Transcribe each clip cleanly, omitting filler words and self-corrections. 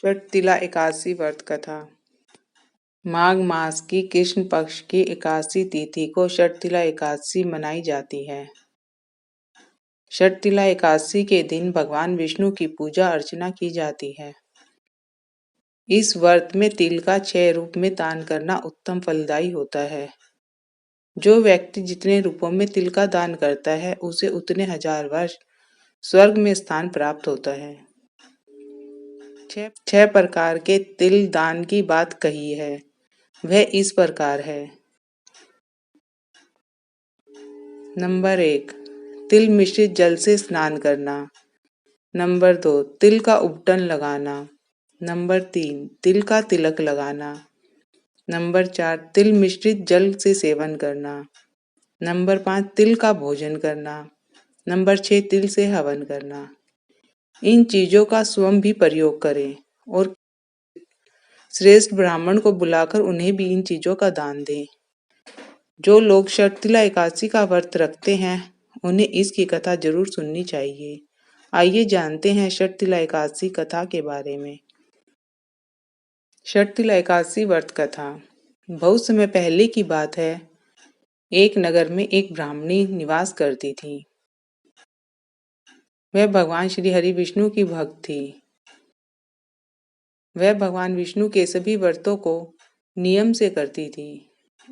षटतिला एकादशी व्रत कथा। माघ मास की कृष्ण पक्ष की एकादशी तिथि को षटतिला एकादशी मनाई जाती है। षटतिला एकादशी के दिन भगवान विष्णु की पूजा अर्चना की जाती है। इस व्रत में तिल का 6 रूप में दान करना उत्तम फलदायी होता है। जो व्यक्ति जितने रूपों में तिल का दान करता है उसे उतने 1000 वर्ष स्वर्ग में स्थान प्राप्त होता है। 6 प्रकार के तिल दान की बात कही है, वह इस प्रकार है। नंबर 1, तिल मिश्रित जल से स्नान करना। नंबर 2, तिल का उबटन लगाना। नंबर 3, तिल का तिलक लगाना। नंबर 4, तिल मिश्रित जल से सेवन करना। नंबर 5, तिल का भोजन करना। नंबर 6, तिल से हवन करना। इन चीजों का स्वयं भी प्रयोग करें और श्रेष्ठ ब्राह्मण को बुलाकर उन्हें भी इन चीजों का दान दें। जो लोग षटतिला एकादशी का व्रत रखते हैं उन्हें इसकी कथा जरूर सुननी चाहिए। आइए जानते हैं षटतिला एकादशी कथा के बारे में। षटतिला एकादशी व्रत कथा। बहुत समय पहले की बात है। एक नगर में एक ब्राह्मणी निवास करती थी। वह भगवान श्री हरि विष्णु की भक्त थी। वह भगवान विष्णु के सभी व्रतों को नियम से करती थी।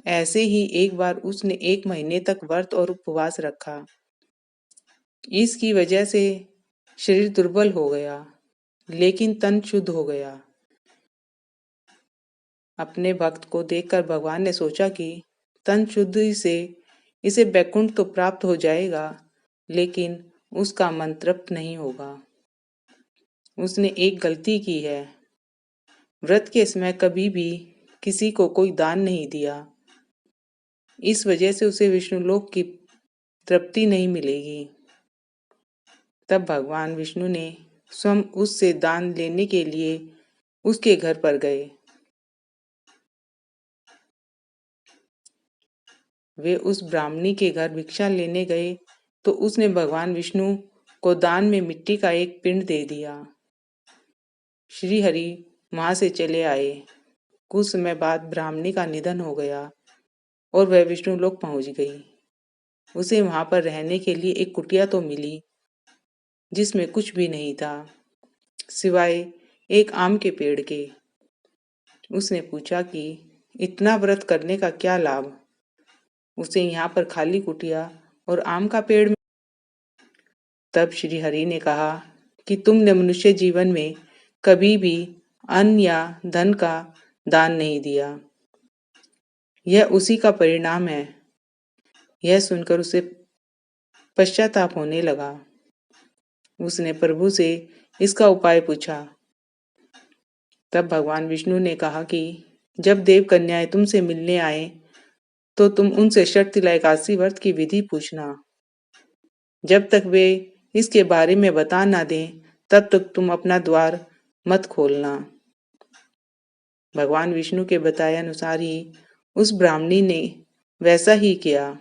ऐसे ही एक बार उसने 1 महीने तक व्रत और उपवास रखा। इसकी वजह से शरीर दुर्बल हो गया, लेकिन तन शुद्ध हो गया। अपने भक्त को देखकर भगवान ने सोचा कि तन शुद्धि से इसे वैकुंठ तो प्राप्त हो जाएगा, लेकिन उसका मन तृप्त नहीं होगा। उसने एक गलती की है। व्रत के समय कभी भी किसी को कोई दान नहीं दिया। इस वजह से उसे विष्णुलोक की तृप्ति नहीं मिलेगी। तब भगवान विष्णु ने स्वयं उससे दान लेने के लिए उसके घर पर गए। वे उस ब्राह्मणी के घर भिक्षा लेने गए तो उसने भगवान विष्णु को दान में मिट्टी का एक पिंड दे दिया। श्री हरि वहां से चले आए। कुछ समय बाद ब्राह्मणी का निधन हो गया और वह विष्णु लोक पहुंच गई। उसे वहां पर रहने के लिए एक कुटिया तो मिली, जिसमें कुछ भी नहीं था सिवाय एक आम के पेड़ के। उसने पूछा कि इतना व्रत करने का क्या लाभ? उसे यहाँ पर खाली कुटिया और आम का पेड़ में। तब श्री हरि ने कहा कि तुमने मनुष्य जीवन में कभी भी अन्न या धन का दान नहीं दिया। यह उसी का परिणाम है। यह सुनकर उसे पश्चाताप होने लगा। उसने प्रभु से इसका उपाय पूछा। तब भगवान विष्णु ने कहा कि जब देव कन्याएं तुमसे मिलने आए तो तुम उनसे षटतिला एकादशी व्रत की विधि पूछना। जब तक वे इसके बारे में बता ना दें तब तक तुम अपना द्वार मत खोलना। भगवान विष्णु के बताए अनुसार ही उस ब्राह्मणी ने वैसा ही किया।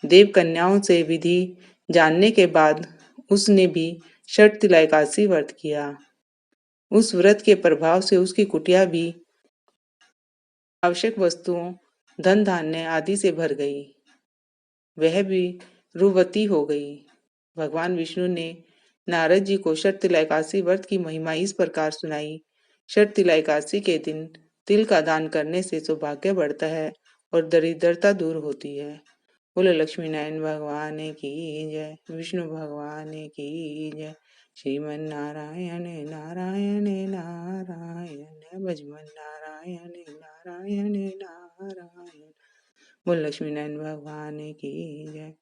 देव कन्याओं से विधि जानने के बाद उसने भी षटतिला एकादशी व्रत किया। उस व्रत के प्रभाव से उसकी कुटिया भी आवश्यक वस्तुओं, धन धान्य आदि से भर गई। वह भी रूपवती हो गई। भगवान विष्णु ने नारद जी को षटतिला एकादशी व्रत की महिमा इस प्रकार सुनाई। षटतिला एकादशी के दिन तिल का दान करने से सौभाग्य बढ़ता है और दरिद्रता दूर होती है। बोलो लक्ष्मी नारायण भगवान की जय, विष्णु भगवान की जय। श्रीमन नारायण नारायण नारायण, भजमन नारायण नारायण नारायण। बोलो लक्ष्मी नारायण भगवान की जय।